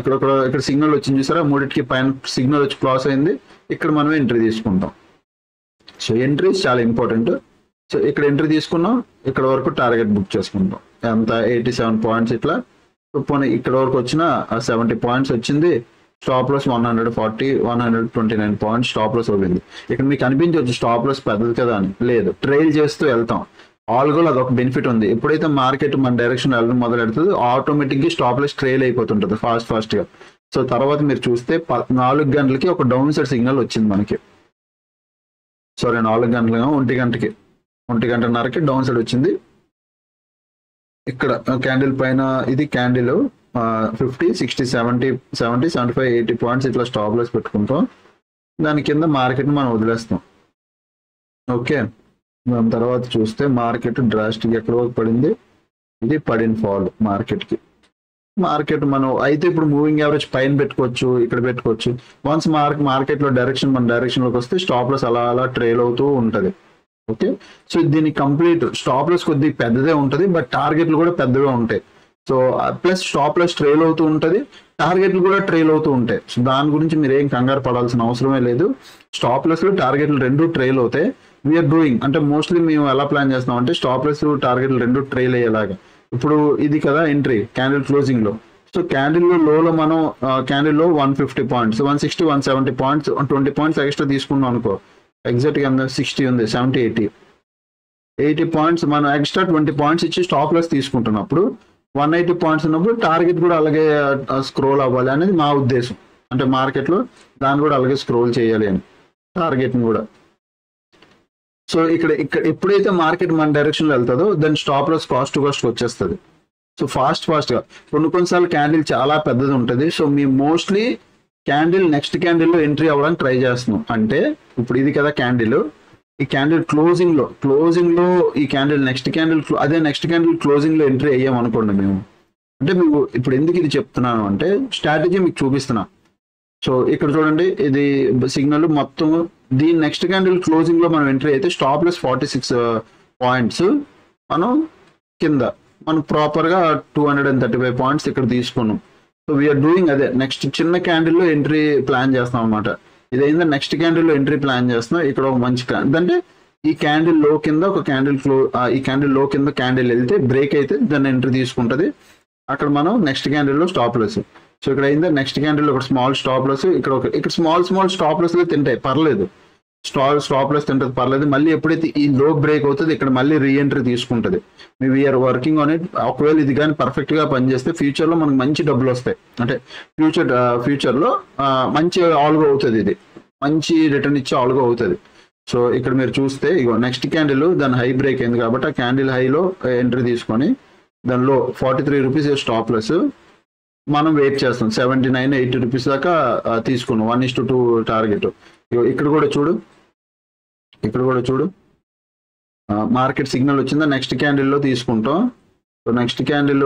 [SPEAKER 1] తర్వాత ఇక్కడ సిగ్నల్ వచ్చింది చూసారా, మూడింటికి పైన సిగ్నల్ వచ్చి క్లాస్ అయింది. ఇక్కడ మనం ఎంట్రీ తీసుకుంటాం. సో ఎంట్రీస్ చాలా ఇంపార్టెంట్. సో ఇక్కడ ఎంట్రీ తీసుకున్నాం, ఇక్కడ వరకు టార్గెట్ బుక్ చేసుకుంటాం. ఎంత 87 పాయింట్స్ ఇట్లా. పోనీ ఇక్కడ వరకు వచ్చిన 70 పాయింట్స్ వచ్చింది. Stop loss 140 129 points stop loss అవుతుంది. ఇక్కడ మీకు అనిపించవచ్చు స్టాప్ లాస్ పెద్దది కదా అని, లేదు, ట్రైల్ చేస్తూ వెళ్తాం. ఆల్గోలో అదొక బెనిఫిట్ ఉంది. ఎప్పుడైతే మార్కెట్ మన డైరెక్షన్ వెళ్ళడం మొదలెడుతుంది, ఆటోమేటిక్ గా స్టాప్ లాస్ ట్రైల్ అయిపోతుంటుంది ఫాస్ట్ గా. సో తర్వాత మీరు చూస్తే 4 గంటలకి ఒక డౌన్ సైడ్ సిగ్నల్ వచ్చింది మనకి. సారీ 4 గంటలుగా 1 గంటన్నరకి డౌన్ సైడ్ వచ్చింది. ఇక్కడ క్యాండిల్ పైన ఇది క్యాండిల్ 50 60 70 75 80 పాయింట్స్ ఇట్లా స్టాప్ లాస్ పెట్టుకుంటాం. దాని కింద మార్కెట్ మనం వదిలేస్తాం. ఓకే, దాని తర్వాత చూస్తే మార్కెట్ డ్రాస్టిక్ ఎక్కడ వరకు పడింది, ఇది పడిన ఫాల్ మార్కెట్ మనం అయితే ఇప్పుడు మూవింగ్ యావరేజ్ పైన పెట్టుకోవచ్చు, ఇక్కడ పెట్టుకోవచ్చు. వన్స్ మార్కెట్ లో మన డైరెక్షన్ లోకి వస్తే స్టాప్ లాస్ అలా ట్రైల్ అవుతూ ఉంటది. ఓకే, సో దీని కంప్లీట్ స్టాప్ లాస్ కొద్దిగా పెద్దదే ఉంటుంది, బట్ టార్గెట్లు కూడా పెద్దగా ఉంటాయి. So plus stop loss trail అవుతూ ఉంటుంది, టార్గెట్లు కూడా ట్రైల్ అవుతూ ఉంటాయి. సో దాని గురించి మీరు ఏం కంగారు పడాల్సిన అవసరమే లేదు. స్టాప్ లాస్ టార్గెట్లు రెండు ట్రైల్ అవుతాయి. వీఆర్ డూయింగ్ అంటే మోస్ట్లీ మేము ఎలా ప్లాన్ చేస్తాం అంటే స్టాప్ లాస్ టార్గెట్లు రెండు ట్రైల్ అయ్యేలాగా. ఇప్పుడు ఇది కదా ఎంట్రీ క్యాండిల్ క్లోజింగ్ లో. సో క్యాండిల్ లోలో మనం క్యాండిల్ లో 150 పాయింట్స్ 160 170 పాయింట్స్ 20 పాయింట్స్ ఎక్స్ట్రా తీసుకున్నాం అనుకో, ఎగ్జాక్ట్గా 60 ఉంది, 70 80 పాయింట్స్ మనం ఎక్స్ట్రా 20 పాయింట్స్ ఇచ్చి స్టాప్ లాస్ తీసుకుంటున్నప్పుడు 180 పాయింట్స్ ఉన్నప్పుడు టార్గెట్ కూడా అలాగే స్క్రోల్ అవ్వాలి అనేది మా ఉద్దేశం. అంటే మార్కెట్లో దాన్ని కూడా అలాగే స్క్రోల్ చేయాలి అని టార్గెట్ని కూడా. సో ఇక్కడ ఎప్పుడైతే మార్కెట్ మన డైరెక్షన్లో వెళ్తుందో దాని stop loss cost to cost వచ్చేస్తుంది. సో ఫాస్ట్గా కొన్నిసార్లు క్యాండిల్ చాలా పెద్దది ఉంటుంది. సో మేము మోస్ట్లీ క్యాండిల్ నెక్స్ట్ క్యాండిల్లో ఎంట్రీ అవ్వడానికి ట్రై చేస్తున్నాం. అంటే ఇప్పుడు ఇది కదా క్యాండిల్, ఈ క్యాండిల్ క్లోజింగ్ లో ఈ క్యాండిల్ నెక్స్ట్ క్యాండిల్ క్లోజింగ్ లో ఎంట్రీ అయ్యాం అనుకోండి మేము. అంటే మీకు ఇప్పుడు ఎందుకు ఇది చెప్తున్నాను అంటే స్ట్రాటజీ మీకు చూపిస్తున్నా. సో ఇక్కడ చూడండి, ఇది సిగ్నల్ మొత్తం దీని నెక్స్ట్ క్యాండిల్ క్లోజింగ్ లో మనం ఎంట్రీ అయితే స్టాప్ లెస్ 46 పాయింట్స్ మనం కింద మనం ప్రాపర్ గా 235 పాయింట్స్ ఇక్కడ తీసుకున్నాం. సో వీఆర్ డూయింగ్ అదే నెక్స్ట్ చిన్న క్యాండిల్ లో ఎంట్రీ ప్లాన్ చేస్తాం అనమాట. ఇదైందా నెక్స్ట్ క్యాండిల్ లో ఎంట్రీ ప్లాన్ చేస్తున్నాం. ఇక్కడ ఒక మంచి అంటే ఈ క్యాండిల్ లో కింద ఒక క్యాండిల్ ఈ క్యాండిల్ లో కింద క్యాండిల్ వెళ్తే బ్రేక్ అయితే దాన్ని ఎంట్రీ తీసుకుంటది. అక్కడ మనం నెక్స్ట్ క్యాండిల్ లో స్టాప్ లెస్. సో ఇక్కడ అయిందా నెక్స్ట్ క్యాండిల్ ఒక స్మాల్ స్టాప్ లెస్, ఇక్కడ స్మాల్ స్టాప్ లెస్ తింటాయి పర్లేదు, స్టాప్ లెస్ తింటది పర్లేదు. మళ్ళీ ఎప్పుడైతే ఈ లో బ్రేక్ అవుతుంది ఇక్కడ మళ్ళీ రీఎంట్రీ తీసుకుంటది. మీ వీఆర్ వర్కింగ్ ఆన్ ఇట్. ఒకవేళ ఇది కానీ పర్ఫెక్ట్ గా పనిచేస్తే ఫ్యూచర్ లో మనకు మంచి డబ్బులు వస్తాయి. అంటే ఫ్యూచర్ లో మంచి ఆల్గో అవుతుంది, ఇది మంచి రిటర్న్ ఇచ్చే ఆల్గో అవుతుంది. సో ఇక్కడ మీరు చూస్తే ఇగో నెక్స్ట్ క్యాండిల్ దాని హై బ్రేక్ అయింది కాబట్టి ఆ క్యాండిల్ హైలో ఎంట్రీ తీసుకొని దానిలో 43 రూపీస్ స్టాప్ లెస్ మనం వెయిట్ చేస్తాం. 79 80 రూపీస్ దాకా తీసుకున్నాం. 1:2 టార్గెట్. ఇక్కడ కూడా చూడు మార్కెట్ సిగ్నల్ వచ్చిందా నెక్స్ట్ క్యాండిల్లో తీసుకుంటాం. సో నెక్స్ట్ క్యాండిల్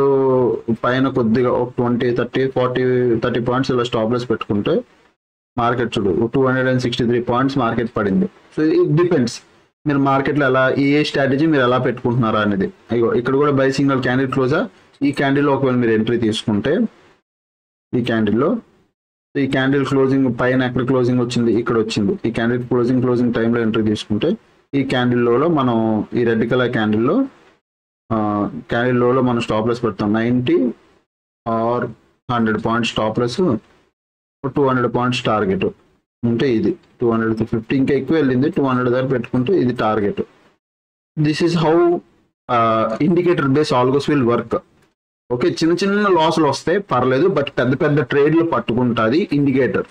[SPEAKER 1] పైన కొద్దిగా ఒక 20 30 40 30 పాయింట్స్ ఇలా స్టాప్ లెస్ పెట్టుకుంటే మార్కెట్ చూడు 263 పాయింట్స్ మార్కెట్ పడింది. సో ఇట్ డిపెండ్స్ మీరు మార్కెట్లో ఎలా ఏ స్ట్రాటజీ మీరు ఎలా పెట్టుకుంటున్నారా అనేది. అయ్యో ఇక్కడ కూడా బై సిగ్నల్ క్యాండిల్ క్లోజా. ఈ క్యాండిల్లో ఒకవేళ మీరు ఎంట్రీ తీసుకుంటే ఈ క్యాండిల్ క్లోజింగ్ పైన ఎక్కడ క్లోజింగ్ వచ్చింది, ఇక్కడ వచ్చింది. ఈ క్యాండిల్ క్లోజింగ్ టైంలో ఎంట్రీ తీసుకుంటే ఈ క్యాండిల్లో మనం ఈ రెడ్ కలర్ క్యాండిల్లో మనం స్టాప్ లెస్ పెడతాం. 90 or 100 points stop loss, 200 points target ఉంటే ఇది 250 ఇంకా ఎక్కువ వెళ్ళింది 200 దగ్గర పెట్టుకుంటే ఇది target. This is how indicator base algos will work. Okay, చిన్న లాసులు వస్తాయి పర్లేదు, బట్ పెద్ద ట్రేడ్లు పట్టుకుంటుంది ఇండికేటర్.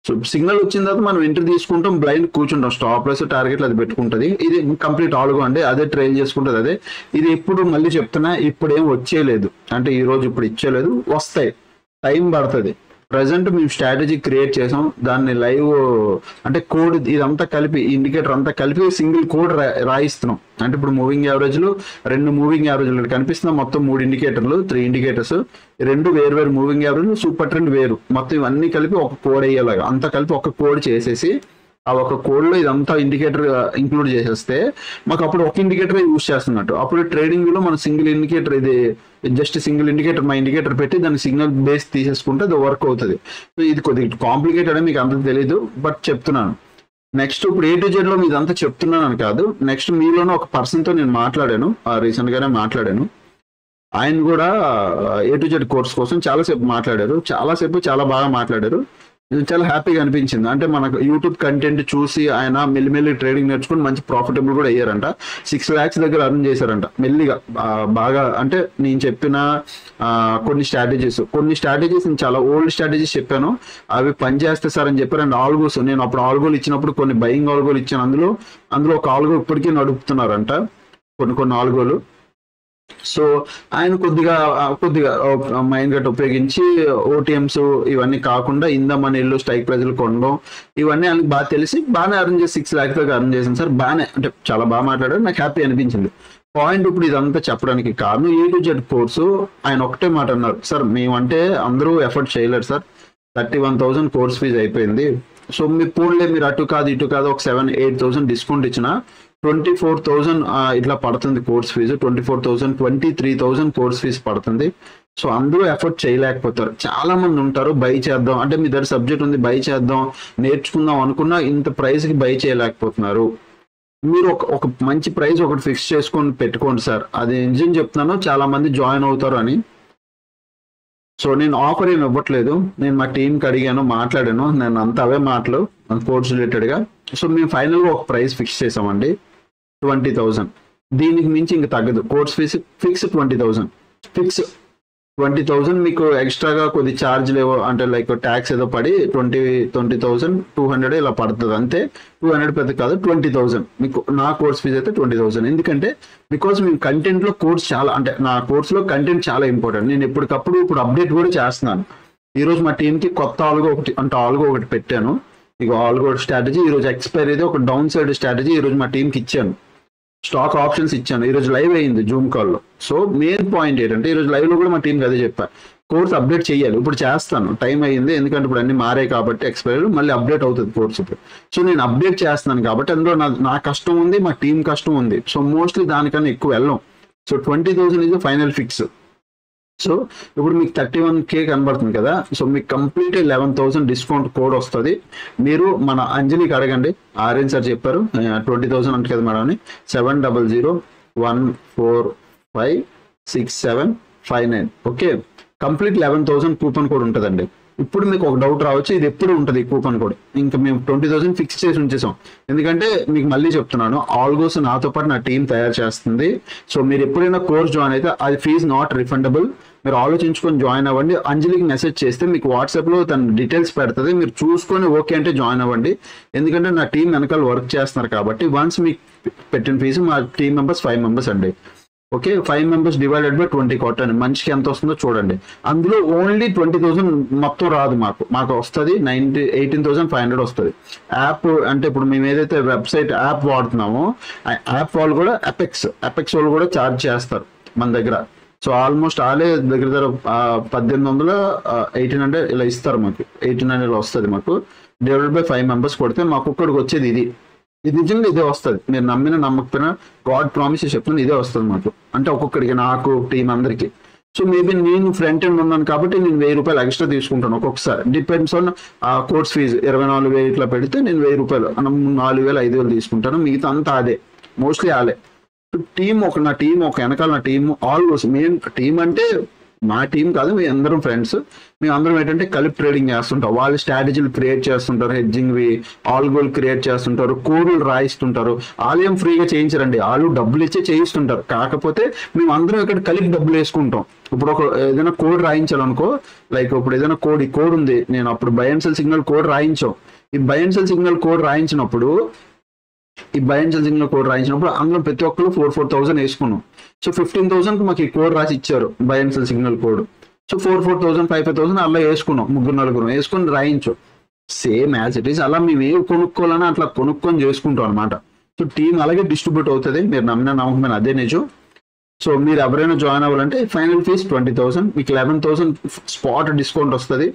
[SPEAKER 1] సో సిగ్నల్ వచ్చిన తర్వాత మనం ఎంట్రీ తీసుకుంటాం, బ్లైండ్ కూర్చుంటాం, స్టాప్ లెస్ టార్గెట్లు అది పెట్టుకుంటుంది. ఇది కంప్లీట్ ఆల్గో అండి, అదే ట్రైల్ చేసుకుంటుంది. అదే ఇది ఎప్పుడు మళ్ళీ చెప్తున్నా, ఇప్పుడు ఏం వచ్చేయలేదు అంటే ఈ రోజు ఇప్పుడు ఇచ్చేయలేదు, వస్తాయి, టైం పడుతుంది. ప్రజెంట్ మేము స్ట్రాటజీ క్రియేట్ చేసాం, దాన్ని లైవ్ అంటే కోడ్ ఇదంతా కలిపి ఇండికేటర్ అంతా కలిపి సింగిల్ కోడ్ రాయిస్తున్నాం. అంటే ఇప్పుడు మూవింగ్ యావరేజ్లు 2 మూవింగ్ యావరేజ్లు కనిపిస్తున్నాం, మొత్తం 3 ఇండికేటర్లు 3 ఇండికేటర్స్, 2 వేరు మూవింగ్ యావరేజ్, సూపర్ ట్రెండ్ వేరు, మొత్తం ఇవన్నీ కలిపి ఒక కోడ్ అయ్యేలాగా అంతా కలిపి ఒక కోడ్ చేసేసి ఆ ఒక కోడ్లో ఇదంతా ఇండికేటర్ ఇంక్లూడ్ చేసేస్తే మాకు అప్పుడు ఒక ఇండికేటర్ యూజ్ చేస్తున్నట్టు. అప్పుడు ట్రేడింగ్ లో మనం సింగిల్ ఇండికేటర్, ఇది జస్ట్ సింగిల్ ఇండికేటర్ మా ఇండికేటర్ పెట్టి దాన్ని సిగ్నల్ బేస్ తీసేసుకుంటే అది వర్క్ అవుతుంది. సో ఇది కొద్దిగా కాంప్లికేటెడ్ అని మీకు అంత తెలీదు, బట్ చెప్తున్నాను. నెక్స్ట్ ఇప్పుడు A to Z లో మీద అంతా చెప్తున్నాను కాదు, నెక్స్ట్ మీలోనే ఒక పర్సన్తో నేను మాట్లాడాను, రీసెంట్ గానే మాట్లాడాను. ఆయన కూడా A to Z కోర్స్ కోసం చాలాసేపు మాట్లాడారు, చాలా బాగా మాట్లాడారు. చాలా హ్యాపీగా అనిపించింది. అంటే మనకు యూట్యూబ్ కంటెంట్ చూసి ఆయన మెల్లిమెల్లి ట్రేడింగ్ నేర్చుకుని మంచి ప్రాఫిటబుల్ కూడా అయ్యారంట. 6 lakhs దగ్గర అర్న్ చేశారంట మెల్లిగా బాగా. అంటే నేను చెప్పిన కొన్ని స్ట్రాటజీస్ నేను చాలా ఓల్డ్ స్ట్రాటజీస్ చెప్పాను, అవి పనిచేస్తే సార్ అని చెప్పారు. అండ్ ఆల్గోస్ నేను అప్పుడు ఆల్గోలు ఇచ్చినప్పుడు కొన్ని బయింగ్ ఆల్గోలు ఇచ్చాను, అందులో ఒక ఆల్గో ఇప్పటికీ నడుపుతున్నారంట, కొన్ని ఆల్గోలు. సో ఆయన కొద్దిగా మైండ్ గట్ ఉపయోగించి ఓటీఎంస్ ఇవన్నీ కాకుండా ఇంద మనీళ్ళు స్ట్రైక్ ప్రైజ్లు కొనడం ఇవన్నీ ఆయనకు బాగా తెలిసి బాగానే అర్న్ చేసి 6 lakhs దాకా అర్న్ చేశాను సార్. బాగానే అంటే చాలా బాగా మాట్లాడారు, నాకు హ్యాపీ అనిపించింది. పాయింట్ ఇప్పుడు ఇదంతా చెప్పడానికి కారణం A to Z కోర్సు. ఆయన ఒకటే మాట అన్నారు, సార్ మేమంటే అందరూ ఎఫర్ట్ చేయలేరు సార్, 31,000 కోర్స్ ఫీజు అయిపోయింది. సో మీ పోన్లే మీరు అటు కాదు ఇటు కాదు ఒక 7-8,000 డిస్కౌంట్ ఇచ్చిన 24,000 ఇట్లా పడుతుంది కోర్స్ ఫీజు, 24,000 23,000 కోర్స్ ఫీజు పడుతుంది. సో అందరూ ఎఫర్ట్ చేయలేకపోతారు. చాలా మంది ఉంటారు బై చేద్దాం అంటే మీ దగ్గర సబ్జెక్ట్ ఉంది బై చేద్దాం నేర్చుకుందాం అనుకున్నా ఇంత ప్రైస్కి బై చేయలేకపోతున్నారు. మీరు ఒక మంచి ప్రైస్ ఒకటి ఫిక్స్ చేసుకొని పెట్టుకోండి సార్, అది నిజం చెప్తున్నాను, చాలా మంది జాయిన్ అవుతారు అని. సో నేను ఆఫర్ ఏమి ఇవ్వట్లేదు, నేను మా టీంకి అడిగాను, మాట్లాడాను, నేను అంత అవే మాటలు కోర్స్ రిలేటెడ్గా. సో మేము ఫైనల్గా ఒక ప్రైస్ ఫిక్స్ చేసామండి 20,000. దీనికి మించి ఇంక తగ్గదు. Course fee fix 20,000 fix. 20,000 మీకు ఎక్స్ట్రాగా కొద్ది ఛార్జ్ లేవో అంటే లైక్ ట్యాక్స్ ఏదో పడి 20,200 ఇలా పడుతుంది అంతే. 200 పెద్ద కాదు, 20,000 మీకు నా కోర్స్ ఫీజు అయితే 20,000. ఎందుకంటే బికాస్ మేము కంటెంట్లో కోర్స్ చాలా అంటే నా కోర్సులో కంటెంట్ చాలా ఇంపార్టెంట్. నేను ఎప్పటికప్పుడు ఇప్పుడు అప్డేట్ కూడా చేస్తున్నాను. ఈరోజు మా టీంకి కొత్త ఆల్గో ఒకటి పెట్టాను. ఇక ఆల్గో స్ట్రాటజీ ఈరోజు ఎక్స్పైర్ అయితే ఒక డౌన్ సైడ్ స్ట్రాటజీ ఈరోజు మా టీంకి ఇచ్చాను. స్టాక్ ఆప్షన్స్ ఇచ్చాను. ఈరోజు లైవ్ అయింది జూమ్ కాల్లో. సో మెయిన్ పాయింట్ ఏంటంటే ఈరోజు లైవ్ లో కూడా మా టీంకి అదే చెప్పా, కోర్స్ అప్డేట్ చేయాలి. ఇప్పుడు చేస్తాను, టైం అయ్యింది, ఎందుకంటే ఇప్పుడు అన్ని మారాయి కాబట్టి ఎక్స్పైర్ మళ్ళీ అప్డేట్ అవుతుంది కోర్స్ ఇప్పుడు. సో నేను అప్డేట్ చేస్తున్నాను కాబట్టి అందులో నా కష్టం ఉంది, మా టీం కష్టం ఉంది. సో మోస్ట్లీ దానికన్నా ఎక్కువ వెళ్ళాం. So 20,000 is final fix. So ఇప్పుడు మీకు 31K కనబడుతుంది కదా. సో మీకు కంప్లీట్ 11,000 డిస్కౌంట్ కోడ్ వస్తుంది. మీరు మన అంజలికి అడగండి, ఆర్ఎన్ సార్ చెప్పారు 20,000 అంటే కదా మేడం అని. 7001456759. ఓకే, కంప్లీట్ 11,000 కూపన్ కోడ్ ఉంటుందండి. ఇప్పుడు మీకు ఒక డౌట్ రావచ్చు, ఇది ఎప్పుడు ఉంటుంది కూపన్ కోడ్? ఇంకా మేము 20,000 ఫిక్స్ చేసి ఉంచేసాం. ఎందుకంటే మీకు మళ్ళీ చెప్తున్నాను, ఆల్గోస్ నాతో పాటు నా టీం తయారు చేస్తుంది. సో మీరు ఎప్పుడైనా కోర్స్ జాయిన్ అయితే అది ఫీజ్ నాట్ రిఫండబుల్. మీరు ఆలోచించుకొని జాయిన్ అవ్వండి. అంజలికి మెసేజ్ చేస్తే మీకు వాట్సాప్లో తన డీటెయిల్స్ పెడుతుంది, మీరు చూసుకొని ఓకే అంటే జాయిన్ అవ్వండి. ఎందుకంటే నా టీం వెనకాల వర్క్ చేస్తున్నారు కాబట్టి. వన్స్ మీకు పెట్టిన ఫీజు మా టీం మెంబర్స్ 5 మెంబర్స్ అండి. ఓకే, 5 మెంబర్స్ డివైడెడ్ బై 20 కొట్టండి, మనిషికి ఎంత వస్తుందో చూడండి. అందులో ఓన్లీ 20,000 మొత్తం రాదు, మాకు వస్తుంది 18,500 వస్తుంది. యాప్ అంటే ఇప్పుడు మేము ఏదైతే వెబ్సైట్ యాప్ వాడుతున్నామో ఆ యాప్ వాళ్ళు కూడా అపెక్స్ వాళ్ళు కూడా ఛార్జ్ చేస్తారు మన దగ్గర. సో ఆల్మోస్ట్ వాళ్ళే దగ్గర 1800 1800 ఇలా ఇస్తారు మాకు. 1800 వస్తుంది మాకు డివైడెడ్ బై 5 మెంబర్స్ కొడితే మాకు ఒక్కడికి వచ్చేది ఇది నిజంగా ఇదే వస్తుంది. మీరు నమ్మినా నమ్మకపోయినా గాడ్ ప్రామిస్ చెప్తుంది, ఇదే వస్తుంది మాకు. అంటే ఒక్కొక్కడికి, నాకు టీం అందరికి. సో మేబీ నేను ఫ్రంట్ ఎండ్ ఉన్నాను కాబట్టి నేను 1,000 రూపాయలు ఎక్స్ట్రా తీసుకుంటాను ఒక్కొక్కసారి. డిపెండ్స్ ఆన్ కోర్స్ ఫీజు 24,000 ఇట్లా పెడితే నేను 1,000 రూపాయలు 4,000 5,000 తీసుకుంటాను. మిగతా అంతా అదే, మోస్ట్లీ ఆలే. టీం నా టీం వెనకాల నా టీం ఆల్మోస్ట్ మెయిన్ టీం అంటే మా టీం కాదు, మేము అందరం ఫ్రెండ్స్. మేము అందరం ఏంటంటే కలిపి ట్రేడింగ్ చేస్తుంటాం. వాళ్ళు స్ట్రాటజీలు క్రియేట్ చేస్తుంటారు, హెడ్జింగ్వి ఆల్గోలు క్రియేట్ చేస్తుంటారు, కోడ్లు రాయిస్తుంటారు. వాళ్ళు ఏం ఫ్రీగా చేయించరండి, వాళ్ళు డబ్బులు ఇచ్చే చేయిస్తుంటారు. కాకపోతే మేము అందరం ఇక్కడ కలిపి డబ్బులు వేసుకుంటాం. ఇప్పుడు ఏదైనా కోడ్ రాయించాలనుకో, లైక్ ఇప్పుడు ఏదైనా ఈ కోడ్ ఉంది, నేను అప్పుడు buy and sell signal code రాయించాం. ఈ buy and sell signal code రాయించినప్పుడు అందులో ప్రతి ఒక్కరు 4,000 వేసుకున్నాం. సో 15,000 మాకు ఈ కోడ్ రాసి ఇచ్చారు, by and sell signal code. So 4,000 5,000 అలా వేసుకున్నాం, 3-4 వేసుకొని రాయించాం. సేమ్ యాజ్ ఇట్ ఈస్ అలా మేము ఏవి కొనుక్కోవాలని అట్లా కొనుక్కొని చేసుకుంటాం అనమాట. సో టీం అలాగే డిస్ట్రిబ్యూట్ అవుతుంది. మీరు నమ్మిన నమ్మకమైన అదే నిజం. సో మీరు ఎవరైనా జాయిన్ అవ్వాలంటే ఫైనల్ ఫీజ్ 20,000, మీకు 11,000 స్పాట్ డిస్కౌంట్ వస్తుంది.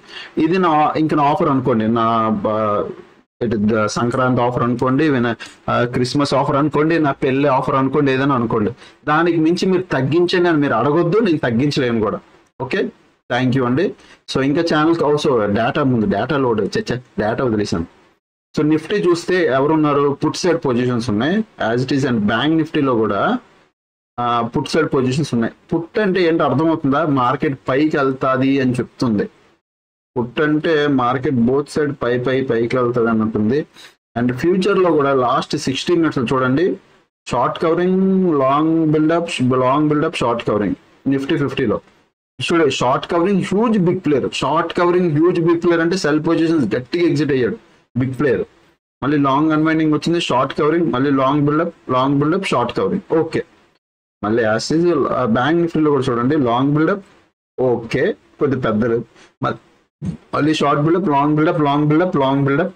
[SPEAKER 1] ఇది నా ఆఫర్ అనుకోండి, నా సంక్రాంతి ఆఫర్ అనుకోండి, క్రిస్మస్ ఆఫర్ అనుకోండి, నా పెళ్లి ఆఫర్ అనుకోండి, ఏదైనా అనుకోండి. దానికి మించి మీరు తగ్గించండి అని మీరు అడగొద్దు, నేను తగ్గించలేను కూడా. ఓకే, థ్యాంక్ యూ అండి. సో ఇంకా ఛానల్కి ఆల్సో డేటా లోడ్ డేటా వదిలేసాను. సో నిఫ్టీ చూస్తే ఎవరున్నారు, పుట్ సైడ్ పొజిషన్స్ ఉన్నాయి as it is. And bank నిఫ్టీలో కూడా పుట్ సైడ్ పొజిషన్స్ ఉన్నాయి. పుట్ అంటే ఏంటో అర్థమవుతుందా? మార్కెట్ పైకి వెళ్తాది అని చెప్తుంది. పుట్ అంటే మార్కెట్ బోత్ సైడ్ పైకి వెళ్తుంది అని ఉంటుంది. అండ్ ఫ్యూచర్ లో కూడా లాస్ట్ 60 minutes చూడండి, short covering, long buildup, short covering. Nifty 50లో చూడండి, short covering huge big player అంటే సెల్ పొజిషన్స్ గట్టిగా ఎగ్జిట్ అయ్యాడు బిగ్ ప్లేయర్. మళ్ళీ లాంగ్ అన్వైండింగ్ వచ్చింది, షార్ట్ కవరింగ్, మళ్ళీ long buildup, short covering. Okay, మళ్ళీ యాసిస్ బ్యాంక్ నిఫ్టీలో కూడా చూడండి, లాంగ్ బిల్డప్, ఓకే కొద్ది పెద్దలు, మళ్ళీ షార్ట్ బిల్డప్, లాంగ్ బిల్డప్,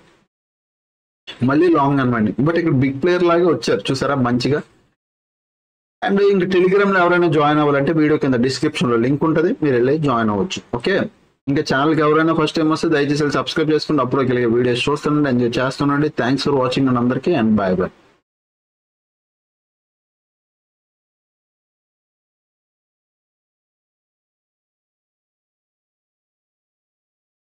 [SPEAKER 1] మళ్ళీ లాంగ్ అన్వైండింగ్. బట్ ఇక్కడ బిగ్ ప్లేయర్ లాగే వచ్చారు చూసారా మంచిగా. అండ్ ఇంక టెలిగ్రామ్ లో ఎవరైనా జాయిన్ అవ్వాలంటే వీడియో కింద డిస్క్రిప్షన్ లో లింక్ ఉంటుంది, మీరు వెళ్ళి జాయిన్ అవ్వచ్చు. ఓకే, ఇంకా ఛానల్కి ఎవరైనా ఫస్ట్ టైం వస్తే దయచేసి సబ్స్క్రైబ్ చేసుకుంటే అప్పుడు వీడియోస్ చూస్తుండండి, ఎంజాయ్ చేస్తుండండి. థ్యాంక్స్ ఫర్ వాచింగ్ అండ్ అందరికీ, అండ్ బాయ్.